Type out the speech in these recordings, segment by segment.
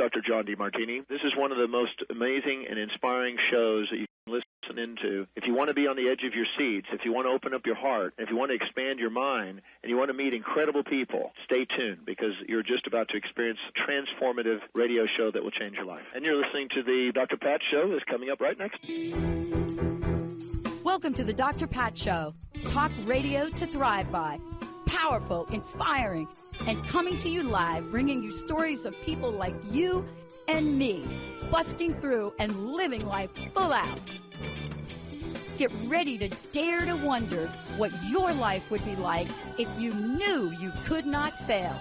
Dr. John DeMartini. This is one of the most amazing and inspiring shows that you can listen into. If you want to be on the edge of your seats, if you want to open up your heart, if you want to expand your mind, and you want to meet incredible people, stay tuned because you're just about to experience a transformative radio show that will change your life. And you're listening to the Dr. Pat Show that's coming up right next. Welcome to the Dr. Pat Show. Talk radio to thrive by. Powerful, inspiring, and coming to you live, bringing you stories of people like you and me, busting through and living life full out. Get ready to dare to wonder what your life would be like if you knew you could not fail.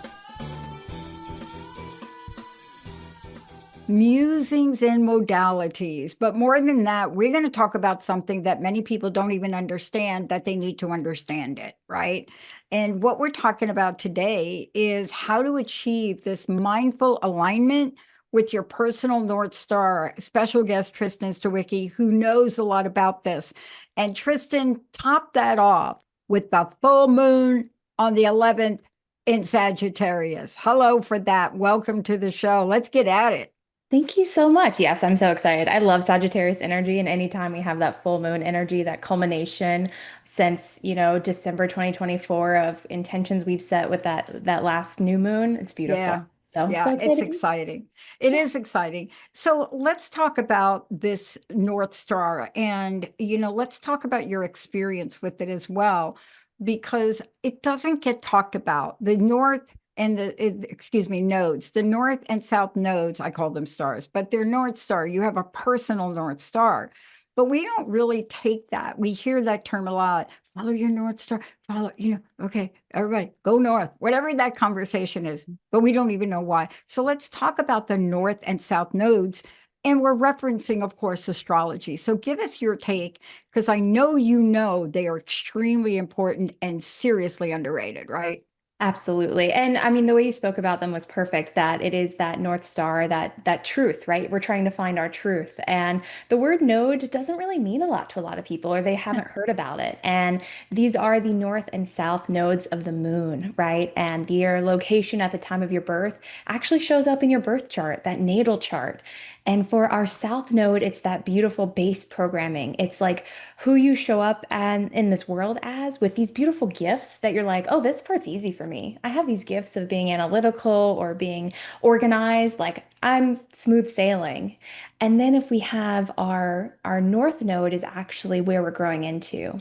Musings and modalities. But more than that, we're going to talk about something that many people don't even understand, that they need to understand it, right? And what we're talking about today is how to achieve this mindful alignment with your personal North Star. Special guest Tristen Stawicki, who knows a lot about this. And Tristen topped that off with the full moon on the 11th in Sagittarius. Hello for that. Welcome to the show. Let's get at it. Thank you so much. Yes, I'm so excited. I love Sagittarius energy, and anytime we have that full moon energy, that culmination since, December 2024 of intentions we've set with that last new moon, it's beautiful. Yeah. So It's exciting. It is exciting. So let's talk about this North Star and, let's talk about your experience with it as well, because it doesn't get talked about. The North and nodes, the North and South nodes, I call them stars, but they're North Star. You have a personal North Star, but we don't really take that. We hear that term a lot. Follow your North Star, okay, everybody go north, whatever that conversation is, but we don't even know why. So let's talk about the North and South nodes. And we're referencing, of course, astrology. So give us your take, because I know they are extremely important and seriously underrated, right? Absolutely. And I mean, the way you spoke about them was perfect, that it is that North Star, that truth, right? We're trying to find our truth. And the word node doesn't really mean a lot to a lot of people, or they haven't heard about it. And these are the North and South nodes of the moon, right? And your location at the time of your birth actually shows up in your birth chart, that natal chart. And for our South node, it's that beautiful base programming. It's like who you show up and in this world as, with these beautiful gifts that you're like, oh, this part's easy for me. I have these gifts of being analytical or being organized, like I'm smooth sailing. And then if we have our North node is actually where we're growing into.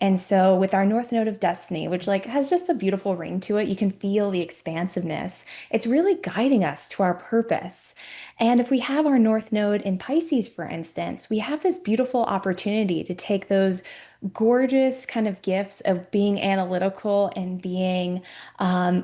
And so with our North node of destiny, which like has just a beautiful ring to it, you can feel the expansiveness. It's really guiding us to our purpose. And if we have our North node in Pisces, for instance, we have this beautiful opportunity to take those gorgeous kind of gifts of being analytical and being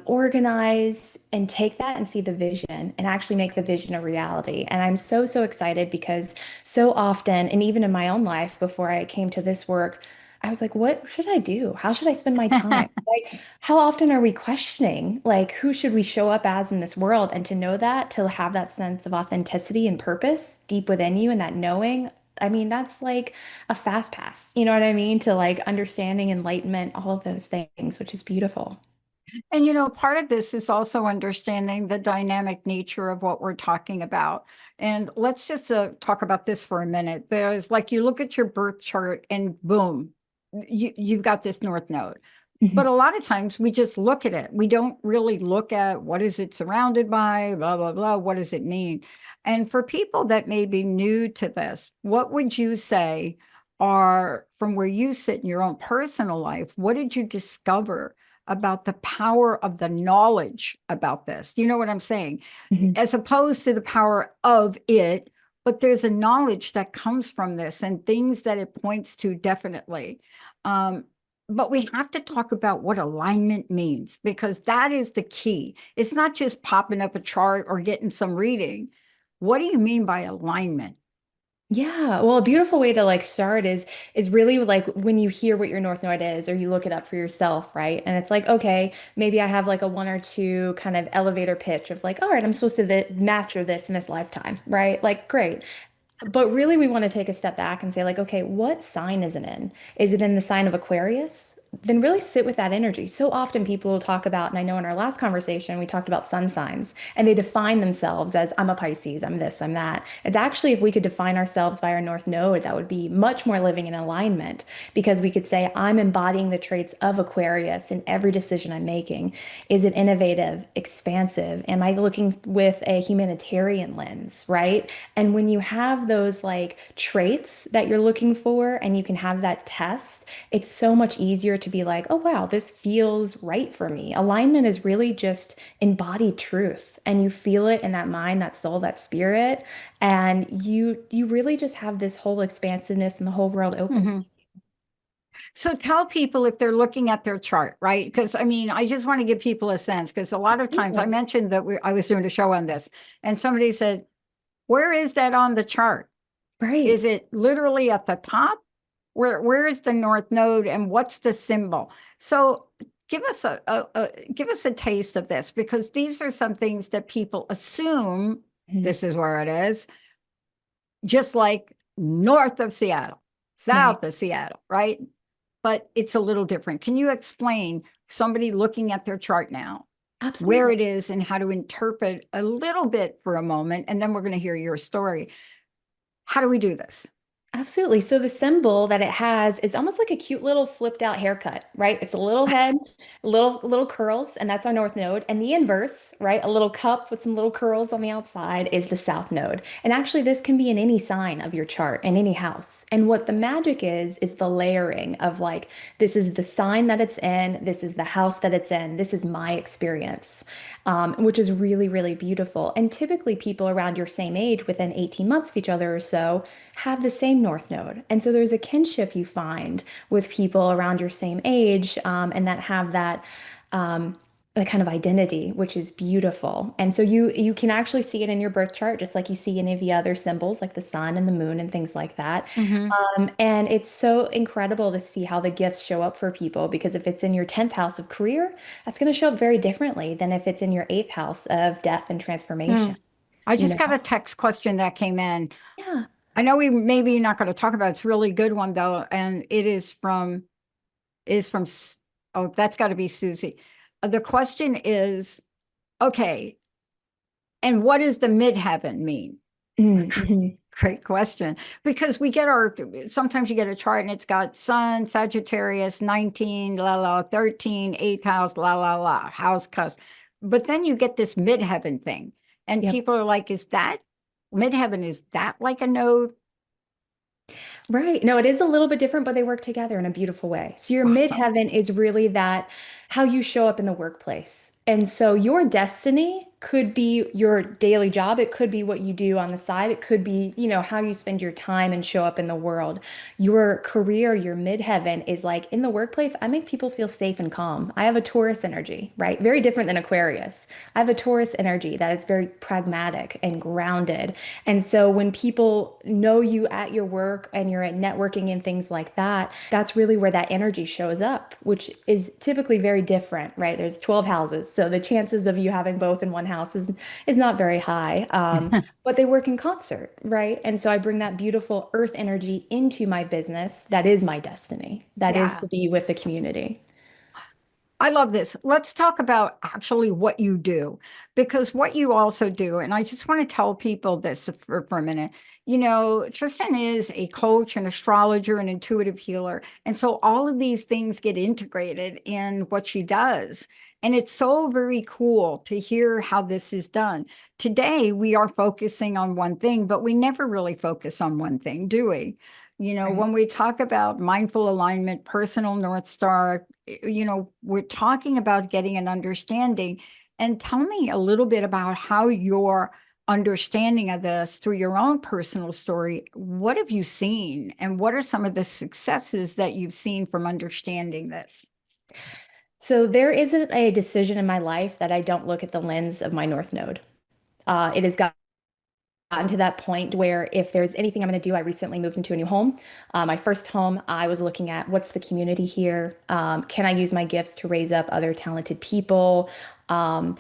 organized, and take that and see the vision and actually make the vision a reality. And I'm so, so excited because so often, and even in my own life before I came to this work, I was like, what should I do? How should I spend my time? Like, how often are we questioning, like, who should we show up as in this world? And to know that, to have that sense of authenticity and purpose deep within you and that knowing, I mean, that's like a fast pass, you know what I mean? To like understanding, enlightenment, all of those things, which is beautiful. And, part of this is also understanding the dynamic nature of what we're talking about. And let's just talk about this for a minute. There's like, you look at your birth chart and boom, you've got this North node. But a lot of times we just look at it. We don't really look at what is it surrounded by, blah, blah, blah. What does it mean? And for people that may be new to this, what would you say are, from where you sit in your own personal life, what did you discover about the power of the knowledge about this? You know what I'm saying? Mhm. As opposed to the power of it, but there's a knowledge that comes from this and things that it points to, definitely. But we have to talk about what alignment means, because that is the key. It's not just popping up a chart or getting some reading. What do you mean by alignment? Yeah, well, a beautiful way to like start is really like when you hear what your North Node is, or you look it up for yourself, right? And it's like, okay, maybe I have like a one or two kind of elevator pitch of like, all right, I'm supposed to master this in this lifetime, right? Like, great. But really, we want to take a step back and say, like, okay, what sign is it in? Is it in the sign of Aquarius? then really sit with that energy. So often people will talk about, and I know in our last conversation, we talked about sun signs and they define themselves as I'm a Pisces, I'm this, I'm that. It's actually, if we could define ourselves by our North Node, that would be much more living in alignment because we could say, I'm embodying the traits of Aquarius in every decision I'm making. Is it innovative, expansive? Am I looking with a humanitarian lens, right? And when you have those like traits that you're looking for and you can have that test, it's so much easier to be like, oh, wow, this feels right for me. Alignment is really just embodied truth. And you feel it in that mind, that soul, that spirit. And you really just have this whole expansiveness and the whole world opens. Mhm. So tell people if they're looking at their chart, right? Because I mean, I just want to give people a sense because a lot of times I Absolutely. mentioned that I was doing a show on this, and somebody said, "Where is that on the chart? Right. Is it literally at the top? Where is the North Node, and what's the symbol?" So give us give us a taste of this because these are some things that people assume Mhm. this is where it is, just like north of Seattle, Right. south of Seattle, right? But it's a little different. Can you explain somebody looking at their chart now where Absolutely. it is and how to interpret a little bit for a moment? And then we're going to hear your story. How do we do this? Absolutely. So the symbol that it has, it's almost like a cute little flipped out haircut, right? It's a little head, little curls, and that's our north node. And the inverse, right? A little cup with some little curls on the outside is the south node. And actually, this can be in any sign of your chart, in any house. And what the magic is the layering of like, this is the sign that it's in, this is the house that it's in, this is my experience, which is really, really beautiful. And typically, people around your same age, within 18 months of each other or so, have the same North Node. And so there's a kinship you find with people around your same age, and that have um, that kind of identity, which is beautiful. And so you can actually see it in your birth chart, just like you see any of the other symbols, like the sun and the moon and things like that. Mm-hmm. And it's so incredible to see how the gifts show up for people because if it's in your 10th house of career, that's going to show up very differently than if it's in your 8th house of death and transformation, Mm. I you just got know? a text question that came in. Yeah. I know we maybe not going to talk about it. It's a really good one though, and it is from oh, that's got to be Susie. The question is, okay, and what does the midheaven mean? Mm-hmm. Great question. Because we get sometimes you get a chart and it's got Sun, Sagittarius, 19, la la, 13, eighth house, la la la, house cusp. But then you get this midheaven thing. And Yep. people are like, is that midheaven? Is that like a node? Right. No, it is a little bit different, but they work together in a beautiful way. So your Awesome. midheaven is really that how you show up in the workplace. And so your destiny could be your daily job. It could be what you do on the side. It could be, how you spend your time and show up in the world. Your career, your midheaven is like in the workplace, I make people feel safe and calm. I have a Taurus energy, right? Very different than Aquarius. I have a Taurus energy that is very pragmatic and grounded. And so when people know you at your work and you're at networking and things like that, that's really where that energy shows up, which is typically very different, right? There's 12 houses. So the chances of you having both in one house is not very high. But they work in concert, right? And so I bring that beautiful earth energy into my business. That is my destiny. That is Yeah. to be with the community. I love this. Let's talk about actually what you do, because what you also do, and I just want to tell people this for a minute. Tristan is a coach, an astrologer, an intuitive healer. And so all of these things get integrated in what she does. And it's so very cool to hear how this is done. Today, we are focusing on one thing, but we never really focus on one thing, do we? Right. When we talk about mindful alignment, personal North Star, we're talking about getting an understanding. And tell me a little bit about how your understanding of this through your own personal story. What have you seen? And what are some of the successes that you've seen from understanding this? So there isn't a decision in my life that I don't look at the lens of my North Node. It has gotten to that point where if there's anything I'm going to do, I recently moved into a new home. My first home, I was looking at what's the community here? Can I use my gifts to raise up other talented people? Um,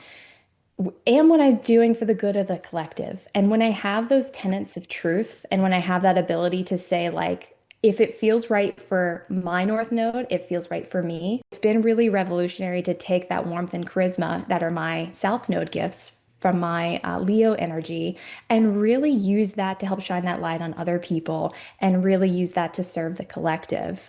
and what I'm doing for the good of the collective. And when I have those tenets of truth, and when I have that ability to say, like, if it feels right for my North Node, it feels right for me. It's been really revolutionary to take that warmth and charisma that are my South Node gifts from my Leo energy and really use that to help shine that light on other people and really use that to serve the collective.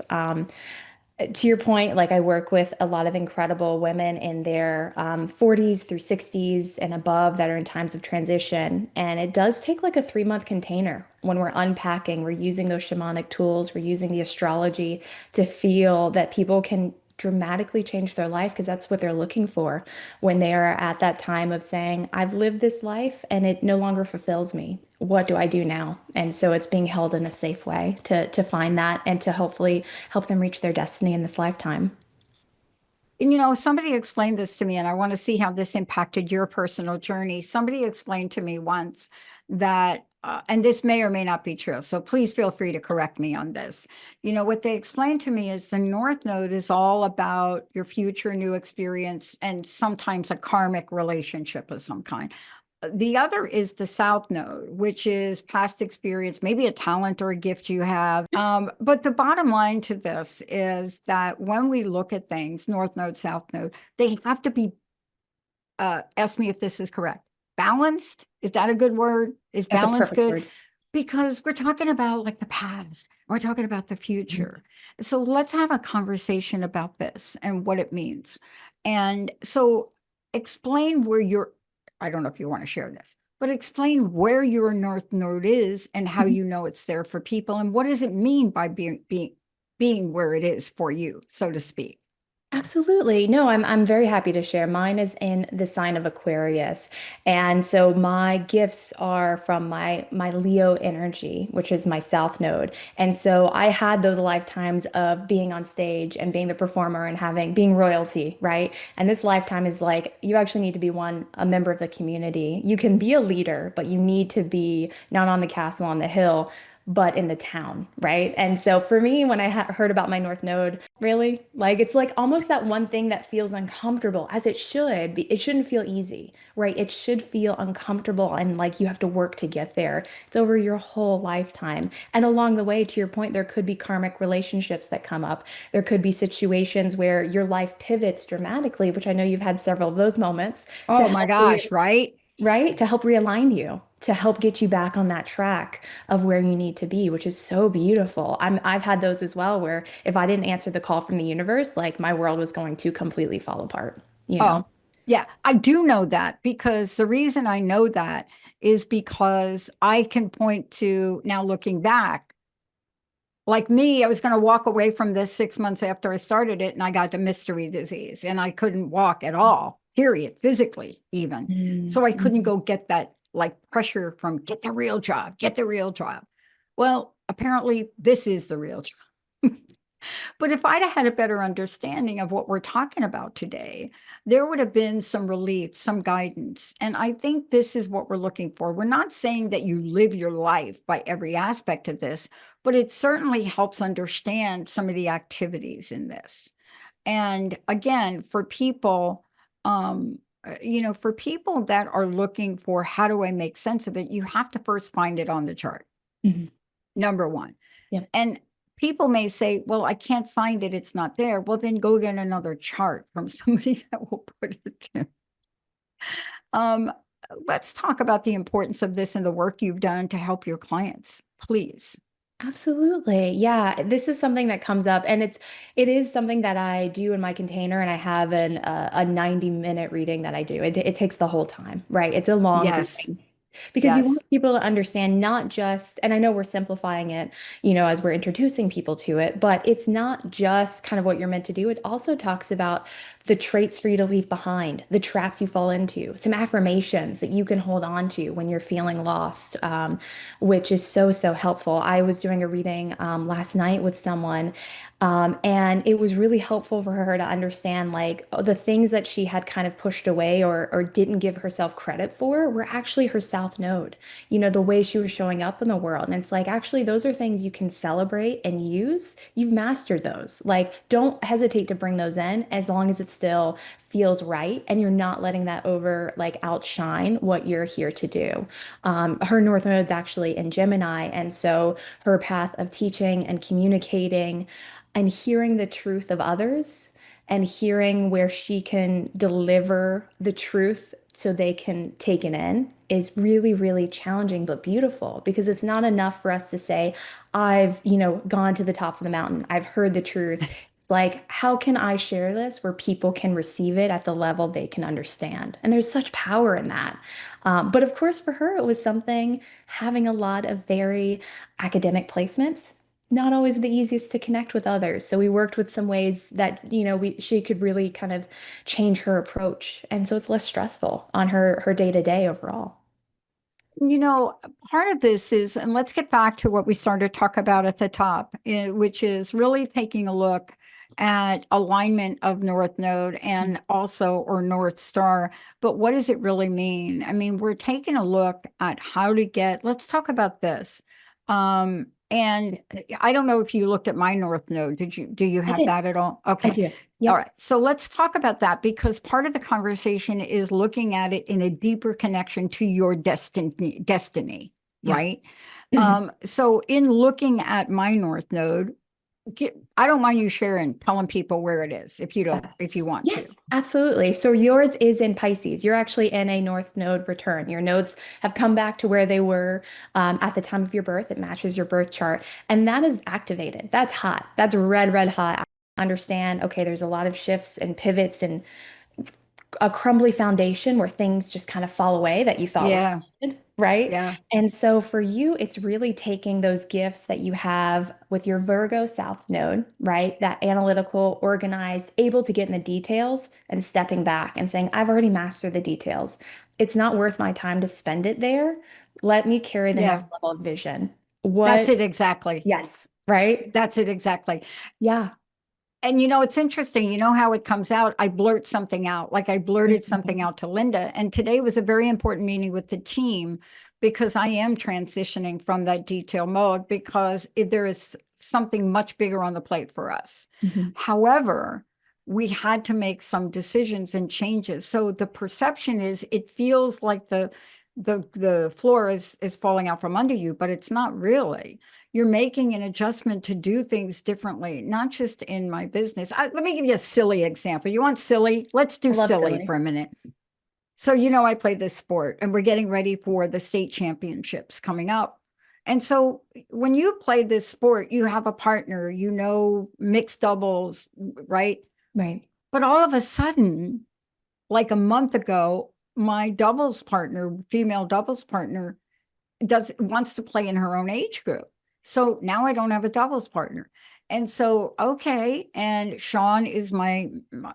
To your point, like I work with a lot of incredible women in their 40s through 60s and above that are in times of transition. And it does take like a 3-month container when we're unpacking, we're using those shamanic tools, we're using the astrology to feel that people can dramatically change their life because that's what they're looking for when they are at that time of saying, I've lived this life and it no longer fulfills me. What do I do now? And so it's being held in a safe way to find that and to hopefully help them reach their destiny in this lifetime. And somebody explained this to me, and I want to see how this impacted your personal journey. Somebody explained to me once that, and this may or may not be true, so please feel free to correct me on this. What they explained to me is the North Node is all about your future new experience and sometimes a karmic relationship of some kind. The other is the South Node, which is past experience, maybe a talent or a gift you have. But the bottom line to this is that when we look at things, North Node, South Node, they have to be, ask me if this is correct, balanced. Is that a good word? Is That's a balance perfect good? word. Because we're talking about like the past, we're talking about the Mhm. future. So let's have a conversation about this and what it means. And so explain where you're, I don't know if you want to share this, but explain where your North Node is and how Mhm. you know it's there for people. And what does it mean by being where it is for you, so to speak? Absolutely. No, I'm very happy to share. Mine is in the sign of Aquarius. And so my gifts are from my Leo energy, which is my South Node. And so I had those lifetimes of being on stage and being the performer and having being royalty, right? And this lifetime is like you actually need to be a member of the community. You can be a leader, but you need to be not on the castle on the hill, but in the town, right? And so for me, when I heard about my North Node, really, like it's like almost that one thing that feels uncomfortable, as it should be. It shouldn't feel easy, right? It should feel uncomfortable and like you have to work to get there. It's over your whole lifetime. And along the way, to your point, there could be karmic relationships that come up. There could be situations where your life pivots dramatically, which I know you've had several of those moments to Oh my help gosh, right? right? To help realign you, to help get you back on that track of where you need to be, which is so beautiful. I've had those as well, where if I didn't answer the call from the universe, like my world was going to completely fall apart, you know? Oh, yeah, I do know that because the reason I know that is because I can point to now looking back, like me, I was going to walk away from this 6 months after I started it, and I got the mystery disease, and I couldn't walk at all, period, physically, even. Mm, So I couldn't mhm. go get that like pressure from get the real job, get the real job. Well, apparently, this is the real job. But if I'd have had a better understanding of what we're talking about today, there would have been some relief, some guidance. And I think this is what we're looking for. We're not saying that you live your life by every aspect of this, but it certainly helps understand some of the activities in this. And again, for people, for people that are looking for how do I make sense of it, you have to first find it on the chart, Mhm. number one. Yeah, And people may say, well, I can't find it. It's not there. Well, then go get another chart from somebody that will put it there. Um, let's talk about the importance of this and the work you've done to help your clients, please. absolutely. Yeah, this is something that comes up and it is something that I do in my container and I have a 90-minute reading that I do. It takes the whole time, right? It's a long Yes, reading. Because you want yes. people to understand not just, and I know we're simplifying it, as we're introducing people to it, but it's not just kind of what you're meant to do. It also talks about the traits for you to leave behind, the traps you fall into, some affirmations that you can hold on to when you're feeling lost, which is so, so helpful. I was doing a reading last night with someone, and it was really helpful for her to understand like the things that she had kind of pushed away or didn't give herself credit for were actually her South Node, the way she was showing up in the world. And it's like, actually, those are things you can celebrate and use. You've mastered those. Like, don't hesitate to bring those in as long as it still feels right and you're not letting that over like outshine what you're here to do. Her North Node's actually in Gemini. And so her path of teaching and communicating and hearing the truth of others and hearing where she can deliver the truth so they can take it in is really, really challenging but beautiful because it's not enough for us to say, I've, gone to the top of the mountain. I've heard the truth. It's like, how can I share this where people can receive it at the level they can understand? And there's such power in that. But of course, for her, it was something having a lot of very academic placements not always the easiest to connect with others. So we worked with some ways that, she could really kind of change her approach. And so it's less stressful on her day-to-day overall. Part of this is, and let's get back to what we started to talk about at the top, which is really taking a look at alignment of North Node and also, or North Star. But what does it really mean? I mean, we're taking a look at how to let's talk about this. And I don't know if you looked at my North Node. Do you have that at all? Okay. I do. Yep. All right. So let's talk about that because part of the conversation is looking at it in a deeper connection to your destiny, Yeah. right? So in looking at my North Node, I don't mind you telling people where it is if you want to. Yes, absolutely. So yours is in Pisces. You're actually in a North Node return. Your nodes have come back to where they were at the time of your birth. It matches your birth chart. And that is activated. That's hot. That's red, red hot. I understand, okay, there's a lot of shifts and pivots and a crumbly foundation where things just kind of fall away that you thought were solid, right? Yeah. And so for you, it's really taking those gifts that you have with your Virgo South Node, right? That analytical, organized, able to get in the details and stepping back and saying, I've already mastered the details. It's not worth my time to spend it there. Let me carry the next level of vision. That's it exactly. Yes, right? That's it exactly. Yeah. And it's interesting, how it comes out. I blurt something out, like I blurted something out to Linda. And today was a very important meeting with the team because I am transitioning from that detail mode because there is something much bigger on the plate for us. However, we had to make some decisions and changes. So the perception is it feels like the floor is falling out from under you, but it's not really. You're making an adjustment to do things differently, not just in my business. Let me give you a silly example. You want silly? Let's do silly for a minute. So, I played this sport and we're getting ready for the state championships coming up. And so when you play this sport, you have a partner, mixed doubles, right? Right. But all of a sudden, like a month ago, my doubles partner, female doubles partner, wants to play in her own age group. So now I don't have a doubles partner. And so, okay. And Sean is my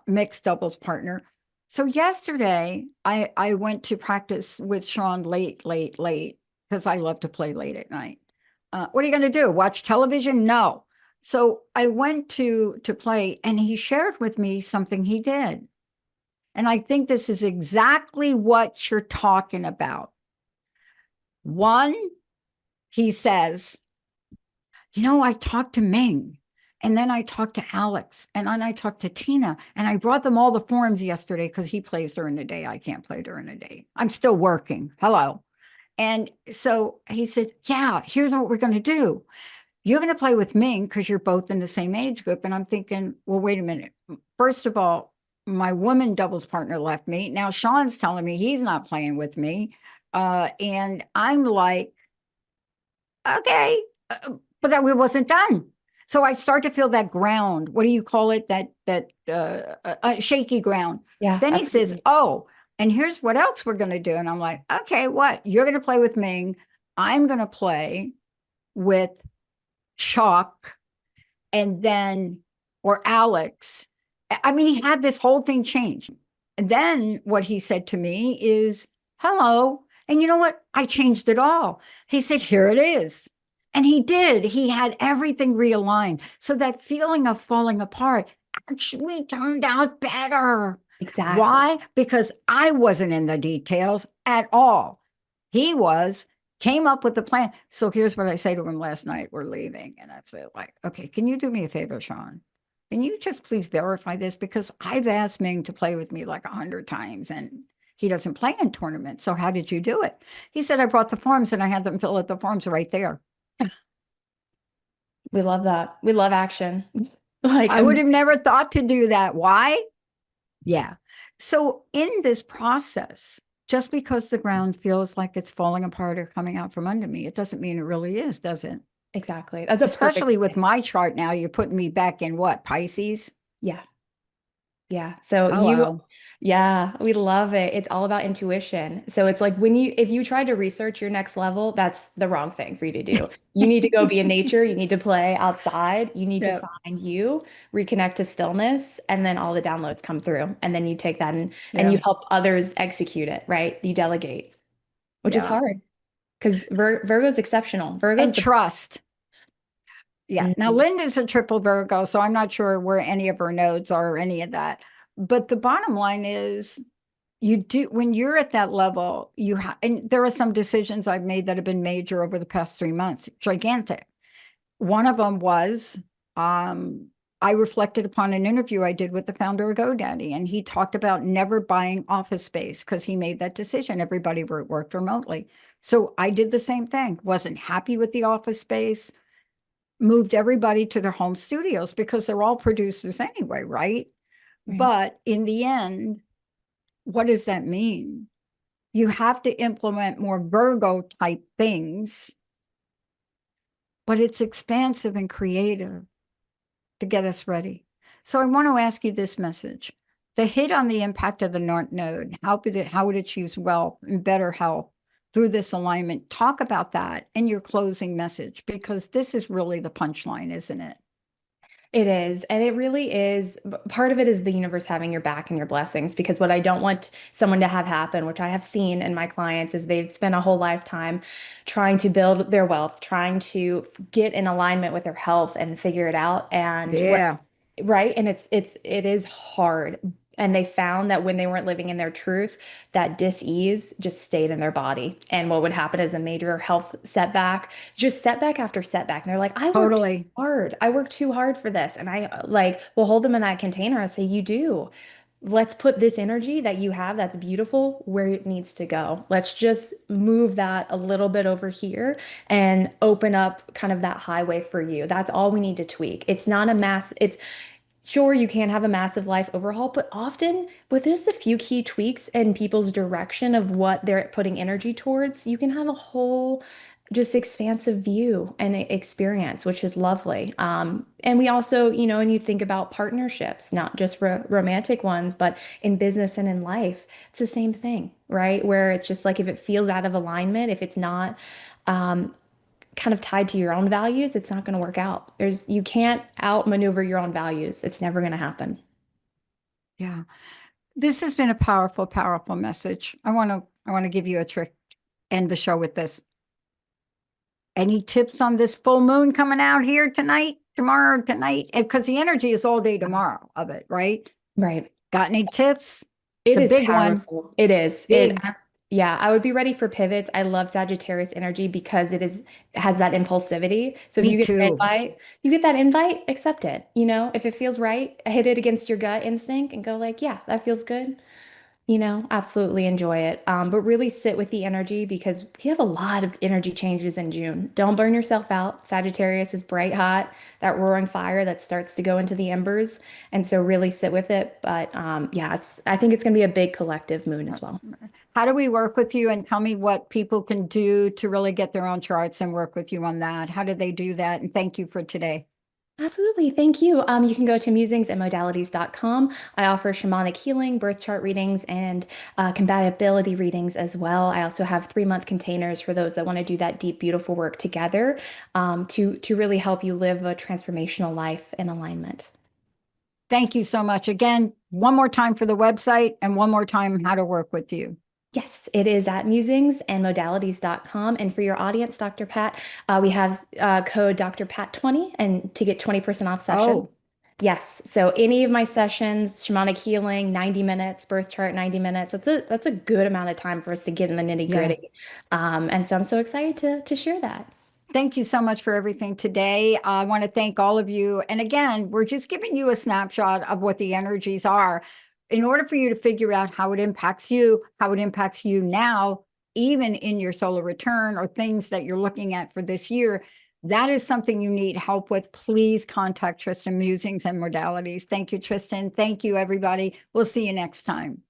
mixed doubles partner. So yesterday I went to practice with Sean late, because I love to play late at night. What are you going to do? Watch television? No. So I went to play and he shared with me something he did. And I think this is exactly what you're talking about. One, he says, I talked to Ming and then I talked to Alex and then I talked to Tina and I brought them all the forms yesterday because he plays during the day. I can't play during the day. I'm still working. Hello. And so he said, yeah, here's what we're going to do. You're going to play with Ming because you're both in the same age group. And I'm thinking, well, wait a minute. First of all, my woman doubles partner left me. Now Sean's telling me he's not playing with me. And I'm like, okay, but that we wasn't done. So I start to feel that ground. What do you call it? That shaky ground. Yeah. Then he says, oh, and here's what else we're going to do. And I'm like, okay, what? You're going to play with Ming. I'm going to play with Chuck or Alex. I mean, he had this whole thing changed. And then what he said to me is, hello. And you know what? I changed it all. He said, here it is. And he did. He had everything realigned. So that feeling of falling apart actually turned out better. Exactly. Why? Because I wasn't in the details at all. He came up with the plan. So here's what I say to him last night. We're leaving. And I said, like, okay, can you do me a favor, Sean? Can you just please verify this? Because I've asked Ming to play with me like 100 times and he doesn't play in tournaments. So how did you do it? He said, I brought the forms and I had them fill out the forms right there. We love that. We love action. Like, I would have never thought to do that. Why? Yeah. So in this process, just because the ground feels like it's falling apart or coming out from under me, it doesn't mean it really is, does it? exactly. That's a perfect Especially with thing. my chart now, you're putting me back in what, Pisces? Yeah. Yeah. So Hello. yeah, we love it. It's all about intuition. So it's like if you try to research your next level, that's the wrong thing for you to do. You need to go be in nature. You need to play outside. You need to Yeah. find you, reconnect to stillness, and then all the downloads come through. And then you take that and Yeah. you help others execute it, right? You delegate, which is Yeah. hard because Virgo's exceptional. And Virgo's the trust. Yeah. Now, Mhm. Linda's a triple Virgo, so I'm not sure where any of her nodes are or any of that. But the bottom line is, you do when you're at that level, and there are some decisions I've made that have been major over the past 3 months, gigantic. One of them was I reflected upon an interview I did with the founder of GoDaddy, and he talked about never buying office space because he made that decision. Everybody worked remotely. So I did the same thing, wasn't happy with the office space, moved everybody to their home studios because they're all producers anyway, right? Right. But in the end, what does that mean? You have to implement more Virgo type things, but it's expansive and creative to get us ready. So I want to ask you this message. The hit on the impact of the North Node, how would it achieve wealth and better health through this alignment? Talk about that in your closing message, because this is really the punchline, isn't it? It is. And it really is. Part of it is the universe having your back and your blessings. Because what I don't want someone to have happen, which I have seen in my clients, is they've spent a whole lifetime trying to build their wealth, trying to get in alignment with their health and figure it out. And what Yeah, right? And it is hard. And they found that when they weren't living in their truth, that dis-ease just stayed in their body. And what would happen is a major health setback, just setback after setback. And they're like, I worked totally. hard. I worked too hard for this. And I like will hold them in that container and say, you do. Let's put this energy that you have that's beautiful where it needs to go. Let's just move that a little bit over here and open up kind of that highway for you. That's all we need to tweak. It's not a mass, it's sure, you can have a massive life overhaul, but often with just a few key tweaks and people's direction of what they're putting energy towards, you can have a whole just expansive view and experience, which is lovely. And we also, when you think about partnerships, not just romantic ones, but in business and in life, it's the same thing, right? Where it's just like if it feels out of alignment, if it's not um, kind of tied to your own values, it's not going to work out. You can't outmaneuver your own values. It's never going to happen. Yeah. This has been a powerful, powerful message. I want to give you a trick. End the show with this. Any tips on this full moon coming out here tonight, tomorrow, tonight? Because the energy is all day tomorrow of it, right? Right. Got any tips? It's It a is big one. powerful. It is. Big. Yeah, I would be ready for pivots. I love Sagittarius energy because it has that impulsivity. So if Me you get an too. invite, accept it. If it feels right, hit it against your gut instinct and go like, yeah, that feels good. Absolutely enjoy it. But really sit with the energy because we have a lot of energy changes in June. Don't burn yourself out. Sagittarius is bright hot, that roaring fire that starts to go into the embers. And so really sit with it. But yeah, I think it's going to be a big collective moon as well. How do we work with you, and tell me what people can do to really get their own charts and work with you on that? How do they do that? And thank you for today. Absolutely. Thank you. You can go to musingsandmodalities.com. I offer shamanic healing, birth chart readings, and compatibility readings as well. I also have 3-month containers for those that want to do that deep, beautiful work together to really help you live a transformational life in alignment. Thank you so much. Again, one more time for the website and one more time how to work with you. Yes, it is at musingsandmodalities.com. And for your audience, Dr. Pat, we have code Dr. Pat 20 and to get 20% off session. Oh, Yes. So any of my sessions, shamanic healing, 90 minutes, birth chart, 90 minutes. That's a good amount of time for us to get in the nitty Yeah. gritty. And so I'm so excited to share that. Thank you so much for everything today. I want to thank all of you. And again, we're just giving you a snapshot of what the energies are in order for you to figure out how it impacts you, now, even in your solar return or things that you're looking at for this year. That is something you need help with. Please contact Tristen Musings and Modalities. Thank you, Tristen. Thank you, everybody. We'll see you next time.